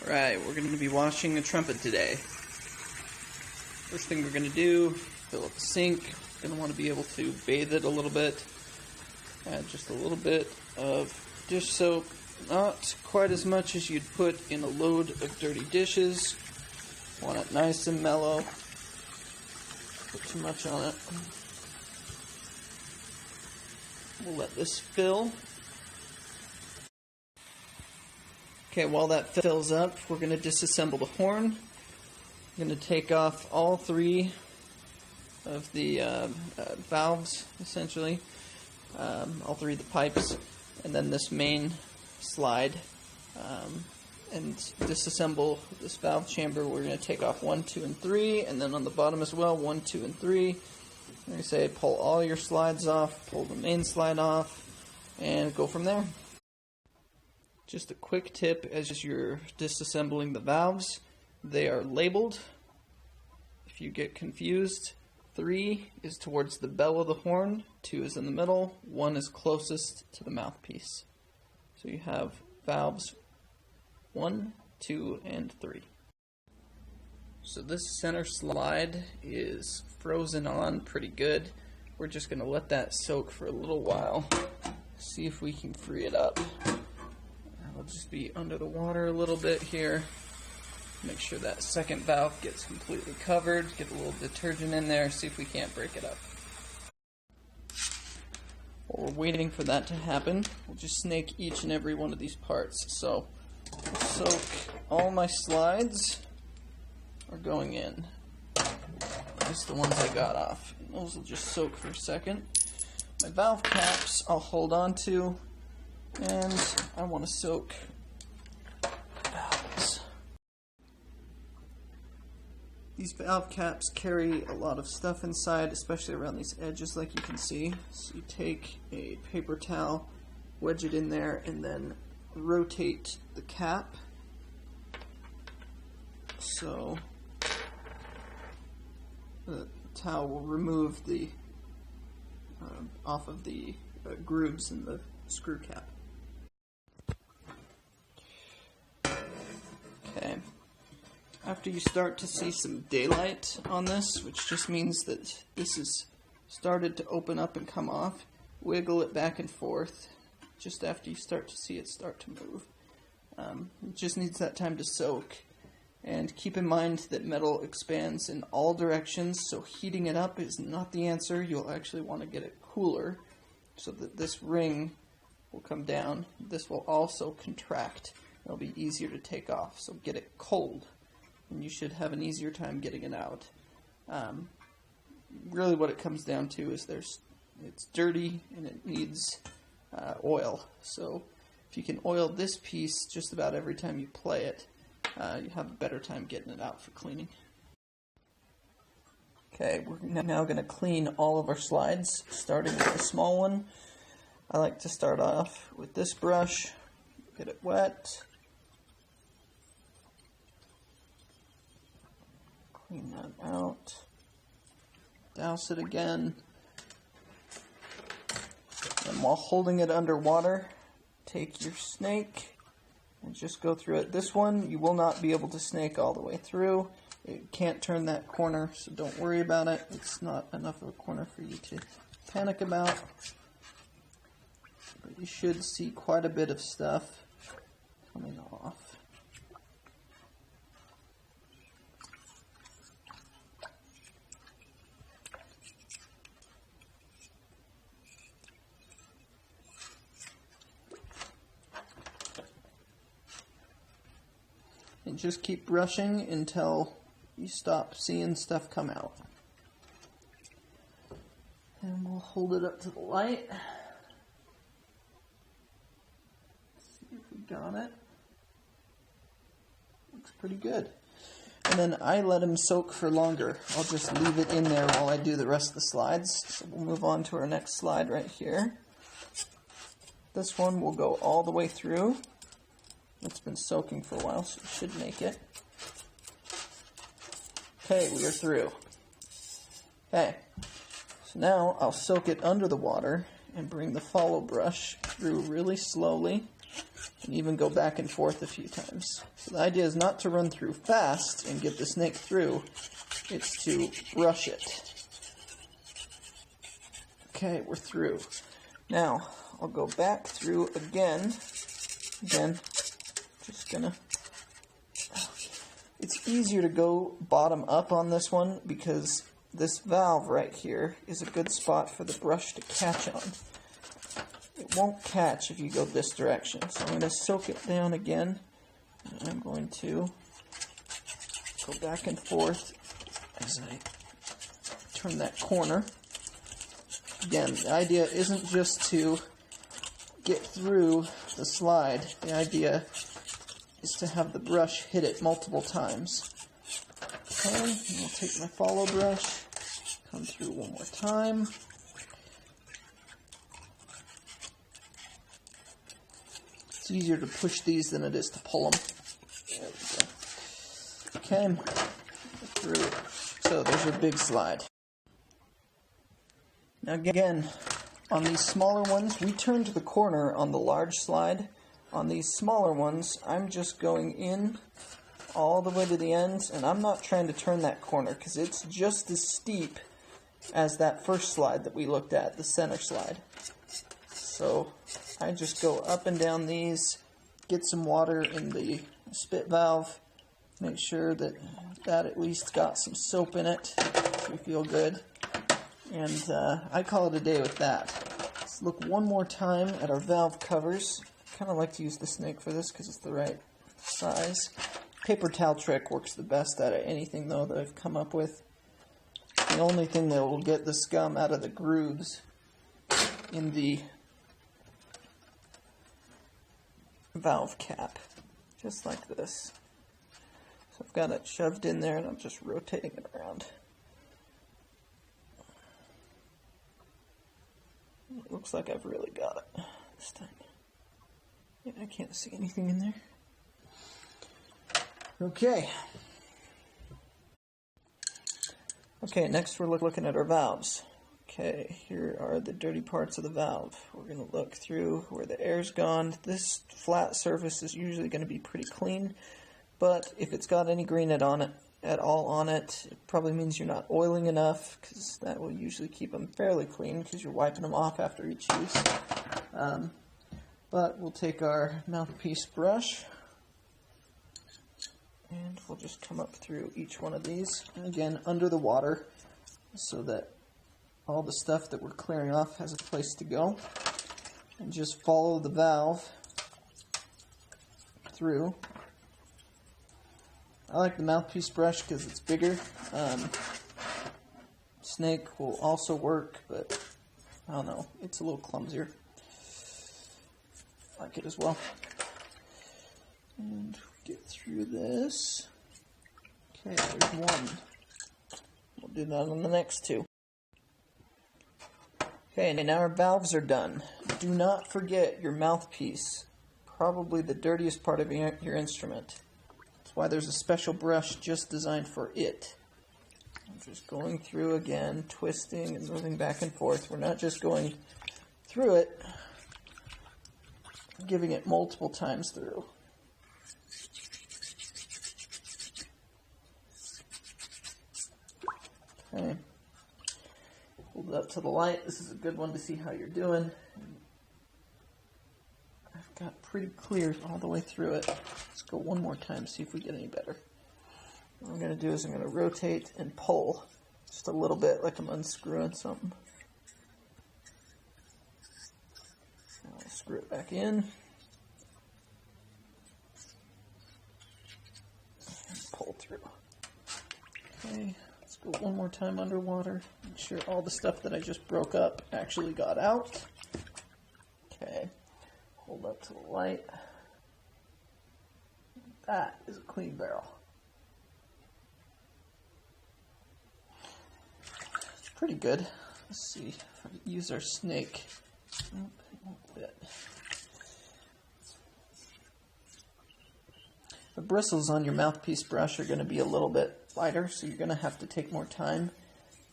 Alright, we're going to be washing a trumpet today. First thing we're going to do, fill up the sink. Going to want to be able to bathe it a little bit. Add just a little bit of dish soap. Not quite as much as you'd put in a load of dirty dishes. Want it nice and mellow. Put too much on it. We'll let this fill. Okay, while that fills up, we're going to disassemble the horn. I'm going to take off all three of the valves, essentially. All three of the pipes. And then this main slide. And disassemble this valve chamber. We're going to take off 1, 2, and 3. And then on the bottom as well, 1, 2, and 3. Like I say, pull all your slides off. Pull the main slide off. And go from there. Just a quick tip as you're disassembling the valves, they are labeled. If you get confused, 3 is towards the bell of the horn, 2 is in the middle, 1 is closest to the mouthpiece. So you have valves 1, 2, and 3. So this center slide is frozen on pretty good. We're just going to let that soak for a little while, see if we can free it up. I'll just be under the water a little bit here. Make sure that second valve gets completely covered. Get a little detergent in there. See if we can't break it up. While we're waiting for that to happen, we'll just snake each and every one of these parts. So, I'll soak all my slides are going in. At least the ones I got off. And those will just soak for a second. My valve caps I'll hold on to. And I want to soak valves. These valve caps carry a lot of stuff inside, especially around these edges like you can see. So you take a paper towel, wedge it in there, and then rotate the cap. So the towel will remove the off of the grooves in the screw cap. Okay, after you start to see some daylight on this, which just means that this is started to open up and come off, wiggle it back and forth just after you start to see it start to move. It just needs that time to soak. And keep in mind that metal expands in all directions, so heating it up is not the answer. You'll actually want to get it cooler so that this ring will come down. This will also contract. It'll be easier to take off, so get it cold, and you should have an easier time getting it out. Really what it comes down to is it's dirty and it needs oil. So if you can oil this piece just about every time you play it, you have a better time getting it out for cleaning. Okay, we're now going to clean all of our slides, starting with the small one. I like to start off with this brush, get it wet. Clean that out. Douse it again. And while holding it underwater, take your snake and just go through it. This one, you will not be able to snake all the way through. It can't turn that corner, so don't worry about it. It's not enough of a corner for you to panic about. But you should see quite a bit of stuff coming off. And just keep brushing until you stop seeing stuff come out. And we'll hold it up to the light. See if we got it. Looks pretty good. And then I let them soak for longer. I'll just leave it in there while I do the rest of the slides. So we'll move on to our next slide right here. This one will go all the way through. It's been soaking for a while, so it should make it. Okay, we are through. Okay, so now I'll soak it under the water and bring the follow brush through really slowly and even go back and forth a few times. So the idea is not to run through fast and get the snake through, it's to rush it. Okay, we're through. Now, I'll go back through again. Just gonna... It's easier to go bottom up on this one because this valve right here is a good spot for the brush to catch on. It won't catch if you go this direction. So I'm going to soak it down again. And I'm going to go back and forth as I turn that corner. Again, the idea isn't just to get through the slide. The idea is to have the brush hit it multiple times. Okay, and I'll take my follow brush, come through one more time. It's easier to push these than it is to pull them. There we go. Okay, through. So there's your big slide. Now again, on these smaller ones, we turn to the corner on the large slide. On these smaller ones, I'm just going in all the way to the ends, and I'm not trying to turn that corner because it's just as steep as that first slide that we looked at, the center slide. So I just go up and down these, get some water in the spit valve, make sure that that at least got some soap in it, so we feel good. And I call it a day with that. Let's look one more time at our valve covers. I kind of like to use the snake for this because it's the right size. Paper towel trick works the best out of anything though that I've come up with. The only thing that will get the scum out of the grooves in the valve cap, just like this. So I've got it shoved in there and I'm just rotating it around. It looks like I've really got it this time. Yeah, I can't see anything in there. Okay. Okay, next we're looking at our valves. Okay, here are the dirty parts of the valve. We're going to look through where the air's gone. This flat surface is usually going to be pretty clean, but if it's got any green at all on it, it probably means you're not oiling enough, because that will usually keep them fairly clean because you're wiping them off after each use. But we'll take our mouthpiece brush and we'll just come up through each one of these, and again under the water so that all the stuff that we're clearing off has a place to go, and just follow the valve through. I like the mouthpiece brush because it's bigger. Snake will also work, but I don't know, it's a little clumsier. I like it as well. And get through this. Okay, there's one. We'll do that on the next two. Okay, now our valves are done. Do not forget your mouthpiece, probably the dirtiest part of your instrument. That's why there's a special brush just designed for it. I'm just going through again, twisting and moving back and forth. We're not just going through it, giving it multiple times through. Okay. Hold it up to the light. This is a good one to see how you're doing. I've got pretty clear all the way through it. Let's go one more time, see if we get any better. What I'm going to do is I'm going to rotate and pull just a little bit like I'm unscrewing something. I'll screw it back in. And pull through. Okay. Go one more time underwater. Make sure all the stuff that I just broke up actually got out. Okay. Hold up to the light. That is a clean barrel. It's pretty good. Let's see if I use our snake. Nope, it won't fit. The bristles on your mouthpiece brush are going to be a little bit lighter, so you're going to have to take more time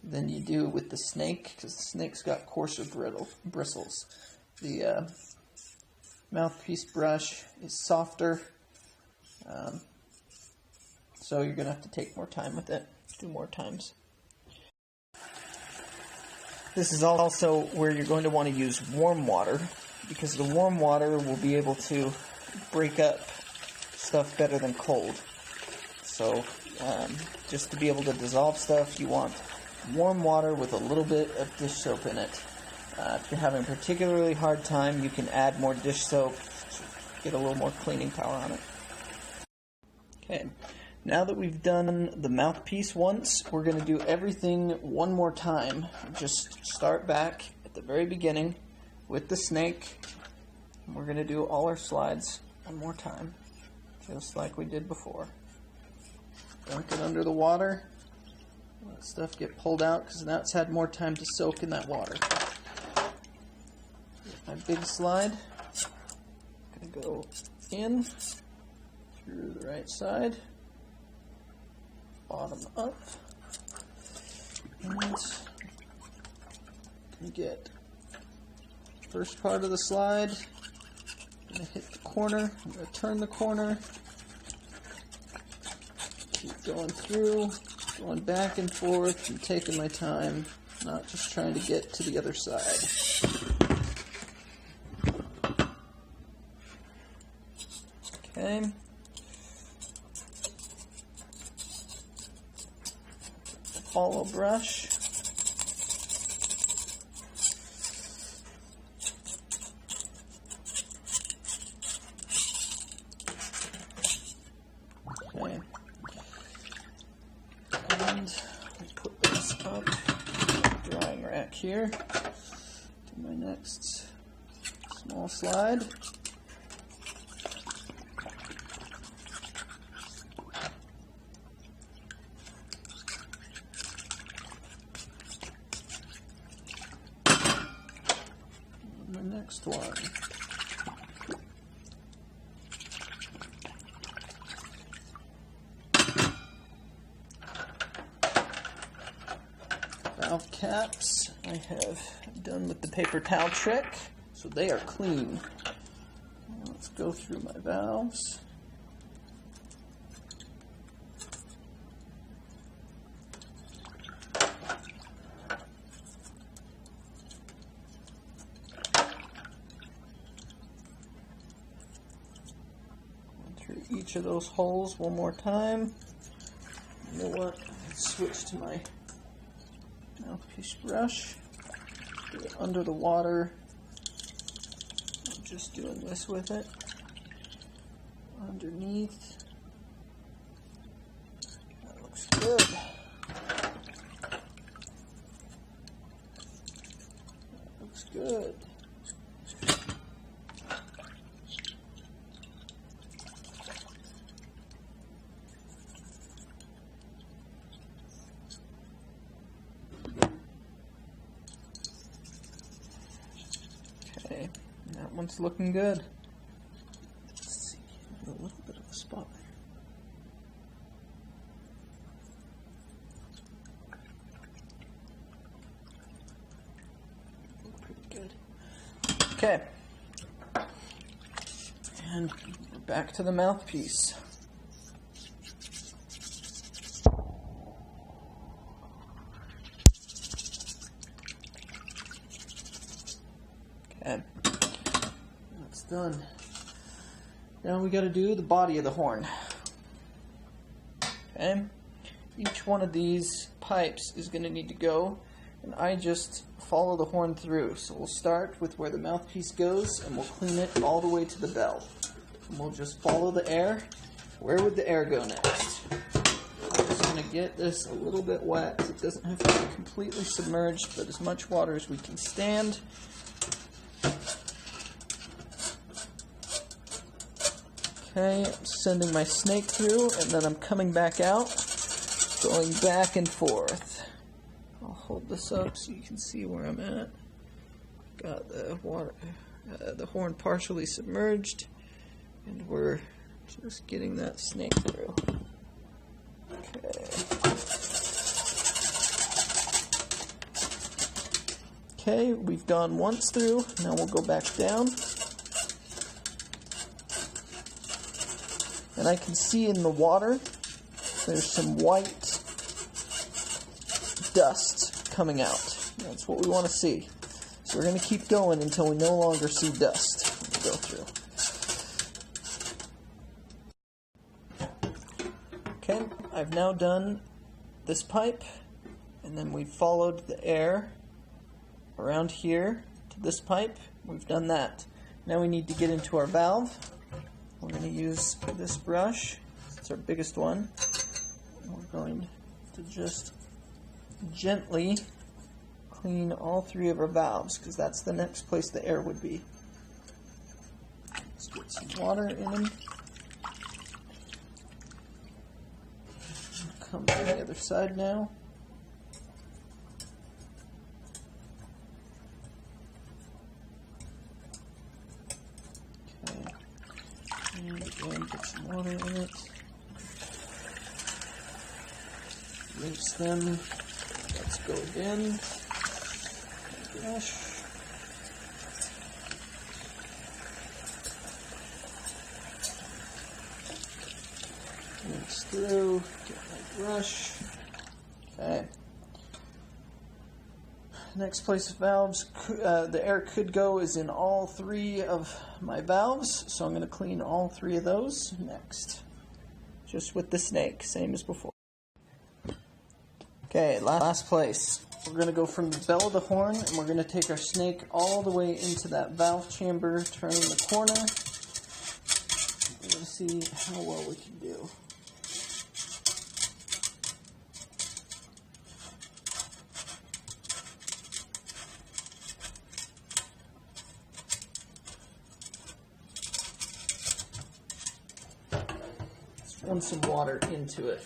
than you do with the snake, because the snake's got coarser bristles. The mouthpiece brush is softer, so you're going to have to take more time with it, do more times. This is also where you're going to want to use warm water, because the warm water will be able to break up stuff better than cold. So just to be able to dissolve stuff, you want warm water with a little bit of dish soap in it. If you're having a particularly hard time, you can add more dish soap, get a little more cleaning power on it. Okay, now that we've done the mouthpiece once, we're going to do everything one more time. Just start back at the very beginning with the snake. We're going to do all our slides one more time, just like we did before. Dunk it under the water. Let stuff get pulled out, because now it's had more time to soak in that water. My big slide. Going to go in through the right side, bottom up, and get first part of the slide. I'm going to hit the corner. I'm going to turn the corner. Keep going through, going back and forth, and taking my time, not just trying to get to the other side. Okay. Follow brush. Okay. And I put this up, drying rack here. Do my next small slide. Next one. Valve caps I have done with the paper towel trick, so they are clean. Let's go through my valves. Each of those holes one more time. You know what? Let's switch to my mouthpiece brush. Do it under the water. I'm just doing this with it. Underneath. That looks good. That looks good. Okay, that one's looking good. Let's see, a little bit of a spot there. Pretty good. Okay, and we're back to the mouthpiece. Okay, that's done. Now we got to do the body of the horn. Okay, each one of these pipes is going to need to go, and I just follow the horn through. So we'll start with where the mouthpiece goes, and we'll clean it all the way to the bell. And we'll just follow the air. Where would the air go next? I'm just going to get this a little bit wet. It doesn't have to be completely submerged, but as much water as we can stand. Okay, I'm sending my snake through, and then I'm coming back out, going back and forth. I'll hold this up so you can see where I'm at. Got the water, the horn partially submerged, and we're just getting that snake through. Okay, we've gone once through. Now we'll go back down. and I can see in the water there's some white dust coming out. That's what we want to see. So we're going to keep going until we no longer see dust. Go through. Okay, I've now done this pipe, and then we've followed the air around here to this pipe. We've done that. Now we need to get into our valve. We're going to use this brush. It's our biggest one. We're going to just gently clean all three of our valves, because that's the next place the air would be. Let's get some water in them. Come to the other side now. Okay. And again, put some water in it. Rinse them. Let's go again. Brush. Rinse through. Get my brush. Okay. Next place of valves, the air could go is in all three of my valves, so I'm going to clean all three of those next. Just with the snake, same as before. Okay, last place. We're going to go from the bell of the horn, and we're going to take our snake all the way into that valve chamber, turning the corner. We're going to see how well we can do. Let's run some water into it.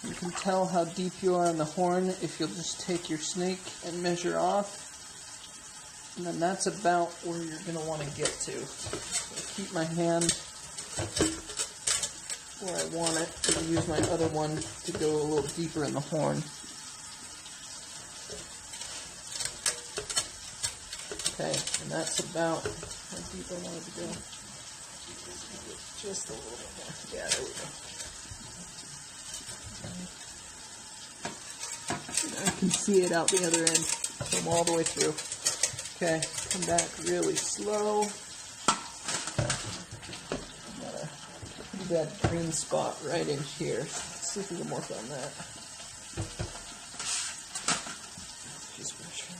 You can tell how deep you are in the horn if you'll just take your snake and measure off. And then that's about where you're going to want to get to. So keep my hand where I want it, and use my other one to go a little deeper in the horn. Okay, and that's about how deep I want it to go. Just a little bit more. Yeah, there we go. I can see it out the other end, so I'm all the way through. Okay, come back really slow. Got a pretty bad green spot right in here. Let's see if we can work on that. Just brush it out.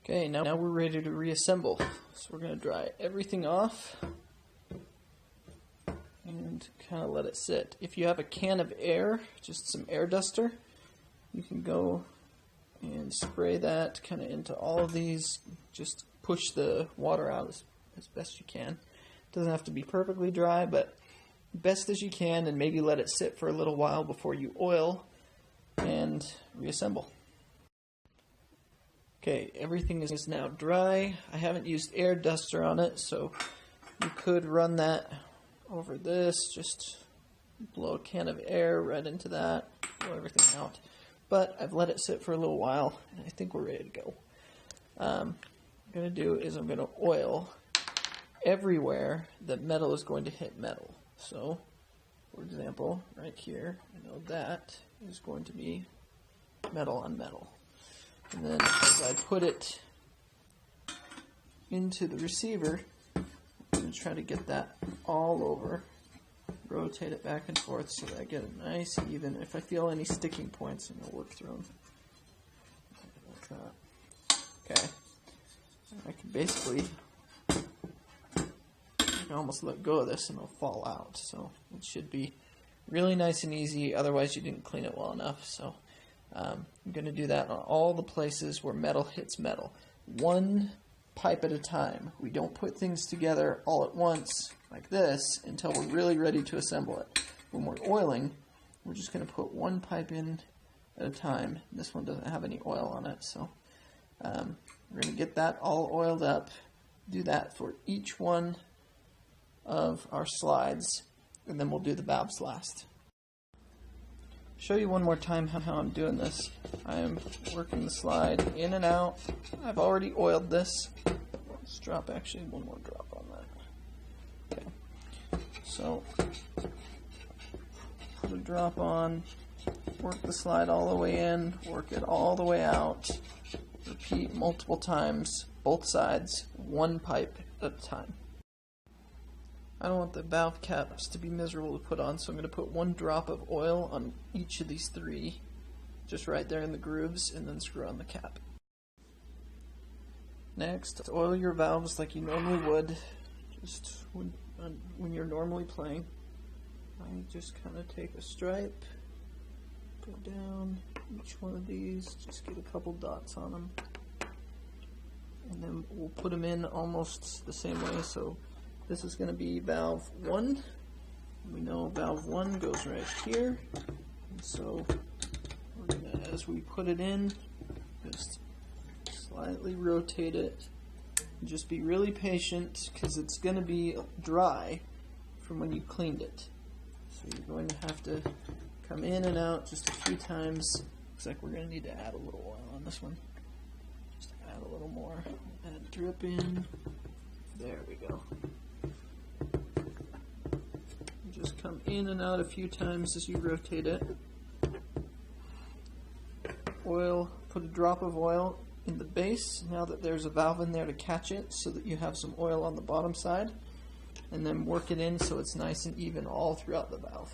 Okay, now we're ready to reassemble. So we're going to dry everything off and kind of let it sit. If you have a can of air, just some air duster, you can go and spray that kind of into all of these. Just push the water out as best you can. It doesn't have to be perfectly dry, but best as you can, and maybe let it sit for a little while before you oil and reassemble. Okay, everything is now dry. I haven't used air duster on it, so you could run that over this, just blow a can of air right into that, blow everything out. But I've let it sit for a little while, and I think we're ready to go. What I'm going to do is I'm going to oil everywhere that metal is going to hit metal. So, for example, right here, I know that is going to be metal on metal. And then as I put it into the receiver, I'm going to try to get that all over rotate it back and forth so that I get it nice and even. If I feel any sticking points, I'm going to work through them. Like that. Okay. I can basically, I can almost let go of this and it'll fall out. So it should be really nice and easy. Otherwise, you didn't clean it well enough. So I'm going to do that on all the places where metal hits metal. One pipe at a time. We don't put things together all at once like this until we're really ready to assemble it. When we're oiling, we're just going to put one pipe in at a time. This one doesn't have any oil on it, so we're going to get that all oiled up. Do that for each one of our slides, and then we'll do the valves last. Show you one more time how I'm doing this. I am working the slide in and out. I've already oiled this. Let's drop actually one more drop on that. Okay. So put a drop on, work the slide all the way in, work it all the way out. Repeat multiple times, both sides, one pipe at a time. I don't want the valve caps to be miserable to put on, so I'm going to put one drop of oil on each of these three, just right there in the grooves, and then screw on the cap. Next, oil your valves like you normally would, just when you're normally playing. I just kind of take a stripe, go down each one of these, just get a couple dots on them, and then we'll put them in almost the same way. So this is going to be valve 1. We know valve 1 goes right here. And so we're going to, as we put it in, just slightly rotate it. And just be really patient because it's going to be dry from when you cleaned it. So you're going to have to come in and out just a few times. Looks like we're going to need to add a little oil on this one. Just add a little more. Add drip in. There we go. Just come in and out a few times as you rotate it. Oil, put a drop of oil in the base now that there's a valve in there to catch it so that you have some oil on the bottom side, and then work it in so it's nice and even all throughout the valve.